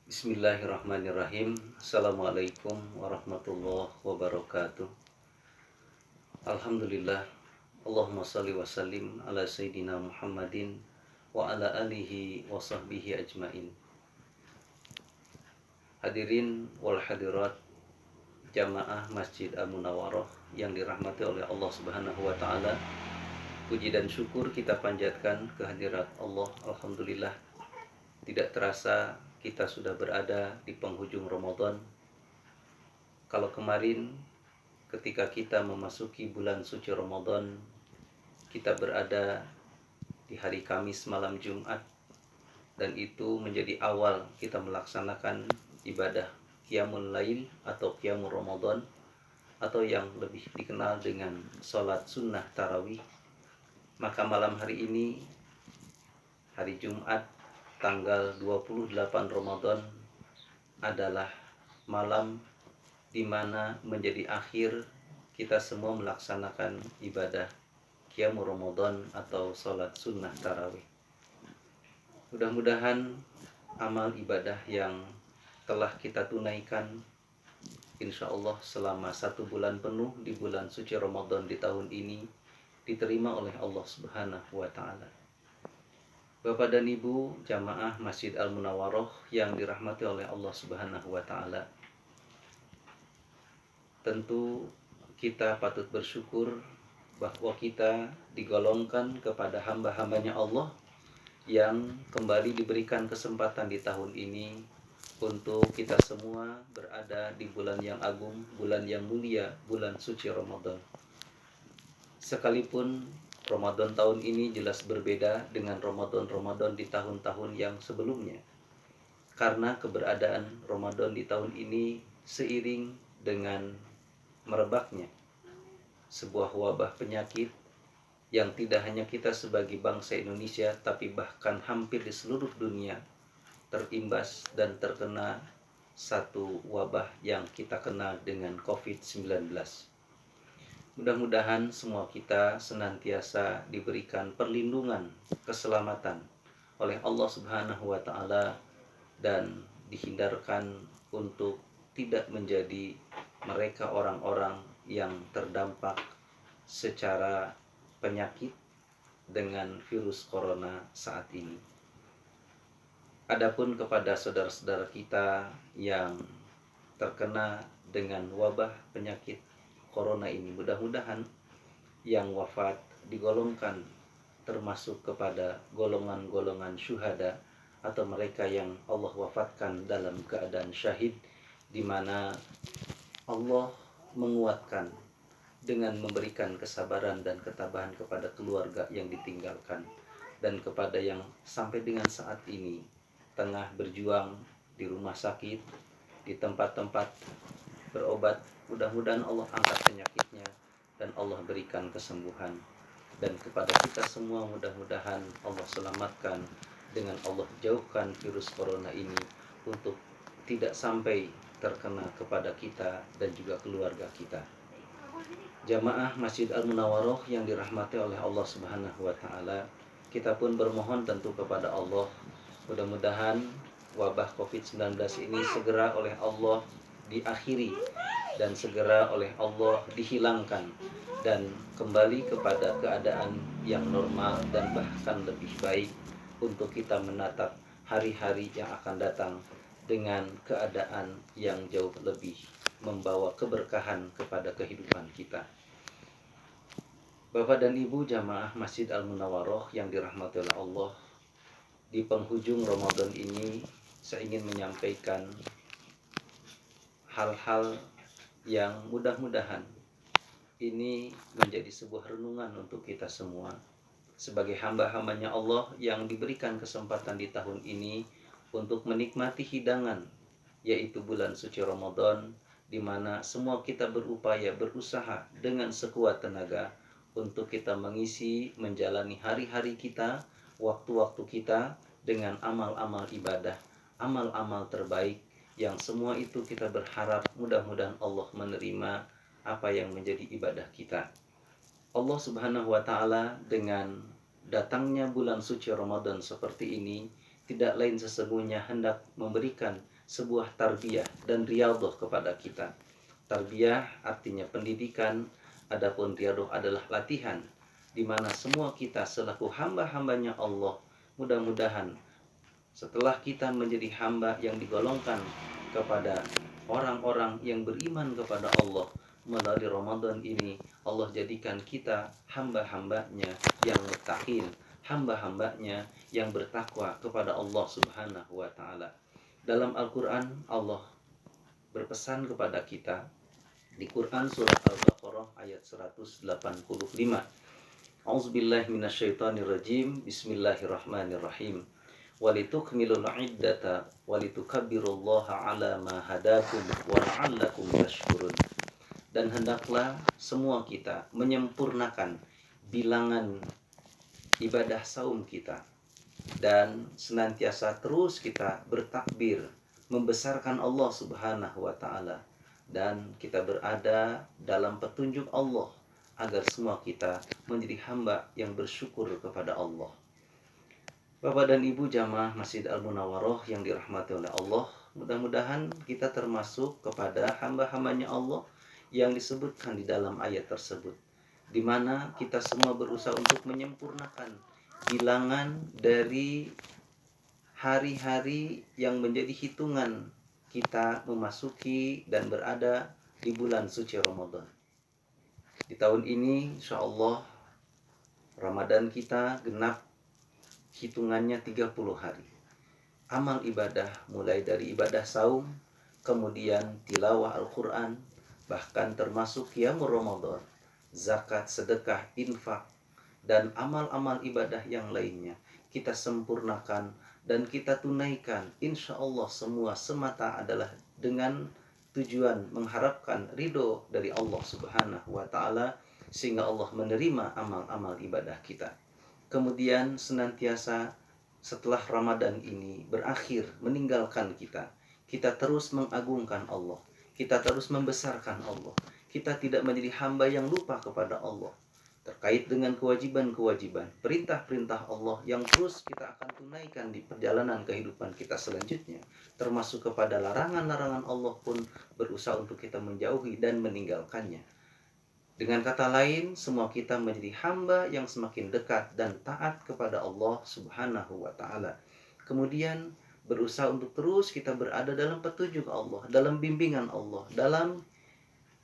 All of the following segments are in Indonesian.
Bismillahirrahmanirrahim. Assalamualaikum warahmatullahi wabarakatuh. Alhamdulillah. Allahumma salli wa sallim ala Sayyidina Muhammadin wa ala alihi wa sahbihi ajmain. Hadirin wal hadirat jamaah Masjid Al-Munawwarah yang dirahmati oleh Allah Subhanahu wa taala. Puji dan syukur kita panjatkan kehadirat Allah. Alhamdulillah. Tidak terasa kita sudah berada di penghujung Ramadan. Kalau kemarin ketika kita memasuki bulan suci Ramadan, kita berada di hari Kamis malam Jumat, dan itu menjadi awal kita melaksanakan ibadah Qiyamul Lail atau Qiyamul Ramadan, atau yang lebih dikenal dengan sholat sunnah tarawih. Maka malam hari ini, hari Jumat tanggal 28 Ramadan, adalah malam di mana menjadi akhir kita semua melaksanakan ibadah Qiyamul Ramadan atau sholat sunnah tarawih. Mudah-mudahan amal ibadah yang telah kita tunaikan insya Allah selama 1 bulan penuh di bulan suci Ramadan di tahun ini diterima oleh Allah Subhanahu wa ta'ala. Bapak dan Ibu jamaah Masjid Al-Munawwarah yang dirahmati oleh Allah Subhanahu wa ta'ala, tentu kita patut bersyukur bahwa kita digolongkan kepada hamba-hambanya Allah yang kembali diberikan kesempatan di tahun ini untuk kita semua berada di bulan yang agung, bulan yang mulia, bulan suci Ramadan. Sekalipun Ramadan tahun ini jelas berbeda dengan Ramadan-Ramadan di tahun-tahun yang sebelumnya, karena keberadaan Ramadan di tahun ini seiring dengan merebaknya sebuah wabah penyakit yang tidak hanya kita sebagai bangsa Indonesia, tapi bahkan hampir di seluruh dunia terimbas dan terkena satu wabah yang kita kenal dengan COVID-19. Mudah-mudahan semua kita senantiasa diberikan perlindungan, keselamatan oleh Allah Subhanahu wa ta'ala, dan dihindarkan untuk tidak menjadi mereka orang-orang yang terdampak secara penyakit dengan virus corona saat ini. Adapun kepada saudara-saudara kita yang terkena dengan wabah penyakit corona ini, mudah-mudahan yang wafat digolongkan termasuk kepada golongan-golongan syuhada atau mereka yang Allah wafatkan dalam keadaan syahid, di mana Allah menguatkan dengan memberikan kesabaran dan ketabahan kepada keluarga yang ditinggalkan, dan kepada yang sampai dengan saat ini tengah berjuang di rumah sakit, di tempat-tempat berobat. Mudah-mudahan Allah angkat penyakitnya dan Allah berikan kesembuhan. Dan kepada kita semua mudah-mudahan Allah selamatkan dengan Allah jauhkan virus corona ini untuk tidak sampai terkena kepada kita dan juga keluarga kita. Jamaah Masjid Al-Munawwarah yang dirahmati oleh Allah Subhanahu wa ta'ala, kita pun bermohon tentu kepada Allah, mudah-mudahan wabah COVID-19 ini segera oleh Allah diakhiri dan segera oleh Allah dihilangkan dan kembali kepada keadaan yang normal dan bahkan lebih baik untuk kita menatap hari-hari yang akan datang dengan keadaan yang jauh lebih membawa keberkahan kepada kehidupan kita. Bapak dan Ibu jamaah Masjid Al-Munawwarah yang dirahmati oleh Allah, di penghujung Ramadan ini saya ingin menyampaikan hal-hal yang mudah-mudahan ini menjadi sebuah renungan untuk kita semua sebagai hamba-hambanya Allah yang diberikan kesempatan di tahun ini untuk menikmati hidangan, yaitu bulan suci Ramadan, di mana semua kita berupaya, berusaha dengan sekuat tenaga untuk kita mengisi, menjalani hari-hari kita, waktu-waktu kita dengan amal-amal ibadah, amal-amal terbaik, yang semua itu kita berharap mudah-mudahan Allah menerima apa yang menjadi ibadah kita. Allah Subhanahu wa ta'ala dengan datangnya bulan suci Ramadan seperti ini tidak lain sesungguhnya hendak memberikan sebuah tarbiyah dan riyadhah kepada kita. Tarbiyah artinya pendidikan, adapun riyadhah adalah latihan, di mana semua kita selaku hamba-hambanya Allah, mudah-mudahan setelah kita menjadi hamba yang digolongkan kepada orang-orang yang beriman kepada Allah melalui Ramadan ini, Allah jadikan kita hamba-hambanya yang muttaqin, hamba-hambanya yang bertakwa kepada Allah Subhanahu wa taala. Dalam Al-Qur'an Allah berpesan kepada kita di Quran surat Al-Baqarah ayat 185. A'udzubillahi minasyaitonirrajim. Bismillahirrahmanirrahim. Walitukmilul iddata walitukabbirullaha ala ma hadakum wa la'allakum tashkurun. Dan hendaklah semua kita menyempurnakan bilangan ibadah saum kita, dan senantiasa terus kita bertakbir membesarkan Allah Subhanahu wa taala, dan kita berada dalam petunjuk Allah agar semua kita menjadi hamba yang bersyukur kepada Allah. Bapak dan Ibu jamaah Masjid Al-Munawwarah yang dirahmati oleh Allah, mudah-mudahan kita termasuk kepada hamba-hambanya Allah yang disebutkan di dalam ayat tersebut, di mana kita semua berusaha untuk menyempurnakan bilangan dari hari-hari yang menjadi hitungan kita memasuki dan berada di bulan suci Ramadan. Di tahun ini insya Allah Ramadan kita genap hitungannya 30 hari. Amal ibadah mulai dari ibadah saum, kemudian tilawah Al-Quran, bahkan termasuk qiyamul Ramadan, zakat, sedekah, infak, dan amal-amal ibadah yang lainnya kita sempurnakan dan kita tunaikan. Insya Allah semua semata adalah dengan tujuan mengharapkan ridho dari Allah Subhanahu wa taala, sehingga Allah menerima amal-amal ibadah kita. Kemudian senantiasa setelah Ramadan ini berakhir meninggalkan kita, kita terus mengagungkan Allah, kita terus membesarkan Allah, kita tidak menjadi hamba yang lupa kepada Allah terkait dengan kewajiban-kewajiban, perintah-perintah Allah yang terus kita akan tunaikan di perjalanan kehidupan kita selanjutnya, termasuk kepada larangan-larangan Allah pun berusaha untuk kita menjauhi dan meninggalkannya. Dengan kata lain, semua kita menjadi hamba yang semakin dekat dan taat kepada Allah Subhanahu wa taala. Kemudian berusaha untuk terus kita berada dalam petunjuk Allah, dalam bimbingan Allah, dalam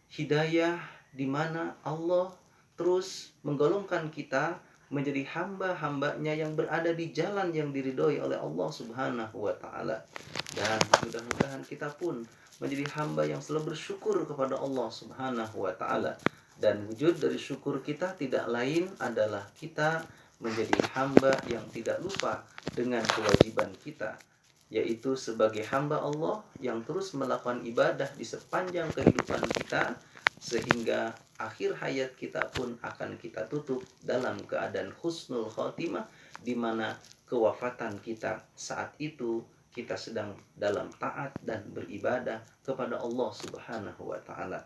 hidayah di mana Allah terus menggolongkan kita menjadi hamba-hambanya yang berada di jalan yang diridhoi oleh Allah Subhanahu wa taala. Dan mudah-mudahan kita pun menjadi hamba yang selalu bersyukur kepada Allah Subhanahu wa taala. Dan wujud dari syukur kita tidak lain adalah kita menjadi hamba yang tidak lupa dengan kewajiban kita, yaitu sebagai hamba Allah yang terus melakukan ibadah di sepanjang kehidupan kita, sehingga akhir hayat kita pun akan kita tutup dalam keadaan husnul khotimah, di mana kewafatan kita saat itu kita sedang dalam taat dan beribadah kepada Allah Subhanahu wa taala.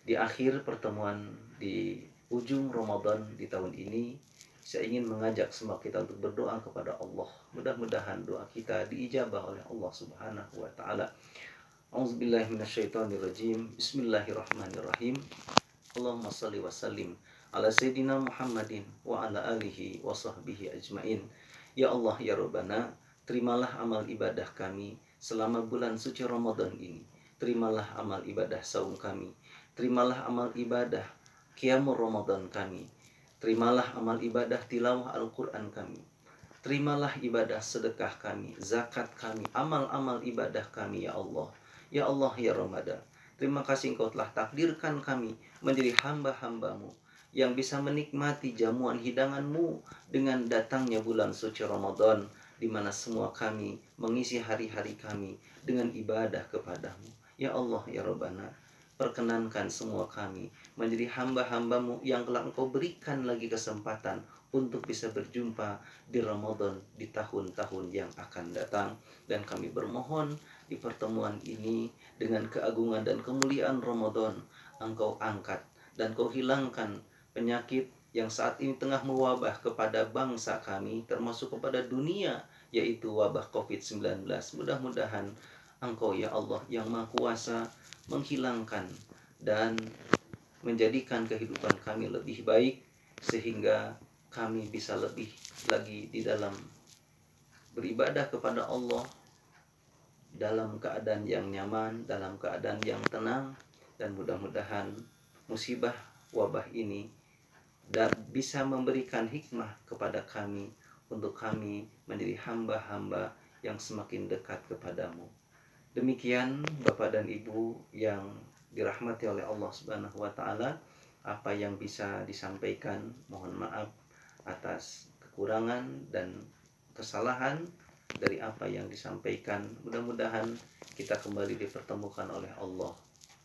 Di akhir pertemuan di ujung Ramadan di tahun ini, saya ingin mengajak semua kita untuk berdoa kepada Allah. Mudah-mudahan doa kita diijabah oleh Allah Subhanahu wa taala. A'udzubillahi minasyaitonirrajim. Bismillahirrahmanirrahim. Allahumma shalli wa sallim ala sayyidina Muhammadin wa ala alihi wa sahbihi ajmain. Ya Allah ya Rabbana, terimalah amal ibadah kami selama bulan suci Ramadan ini. Terimalah amal ibadah saum kami. Terimalah amal ibadah qiyamul Ramadan kami. Terimalah amal ibadah tilawah Al-Quran kami. Terimalah ibadah sedekah kami, zakat kami, amal-amal ibadah kami ya Allah. Ya Allah ya Ramadan, terima kasih Engkau telah takdirkan kami menjadi hamba-hambamu yang bisa menikmati jamuan hidanganmu dengan datangnya bulan suci Ramadan, di mana semua kami mengisi hari-hari kami dengan ibadah kepadamu. Ya Allah ya Rabbana, perkenankan semua kami menjadi hamba-hambamu yang telah Engkau berikan lagi kesempatan untuk bisa berjumpa di Ramadan di tahun-tahun yang akan datang. Dan kami bermohon di pertemuan ini dengan keagungan dan kemuliaan Ramadan, Engkau angkat dan Kau hilangkan penyakit yang saat ini tengah mewabah kepada bangsa kami, termasuk kepada dunia yaitu wabah COVID-19. Mudah-mudahan Engkau ya Allah yang Maha Kuasa menghilangkan dan menjadikan kehidupan kami lebih baik, sehingga kami bisa lebih lagi di dalam beribadah kepada Allah dalam keadaan yang nyaman, dalam keadaan yang tenang, dan mudah-mudahan musibah wabah ini dan bisa memberikan hikmah kepada kami untuk kami menjadi hamba-hamba yang semakin dekat kepadamu. Demikian Bapak dan Ibu yang dirahmati oleh Allah Subhanahu wa taala, apa yang bisa disampaikan, mohon maaf atas kekurangan dan kesalahan dari apa yang disampaikan. Mudah-mudahan kita kembali dipertemukan oleh Allah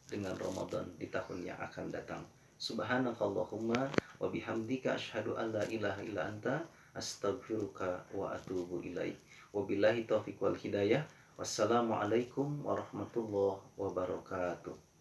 dengan Ramadan di tahun yang akan datang. Subhanakallahumma wa bihamdika asyhadu an la ilaha illa anta astaghfiruka wa atubu ilaik. Wabillahi taufiq wal hidayah. Wassalamualaikum warahmatullahi wabarakatuh.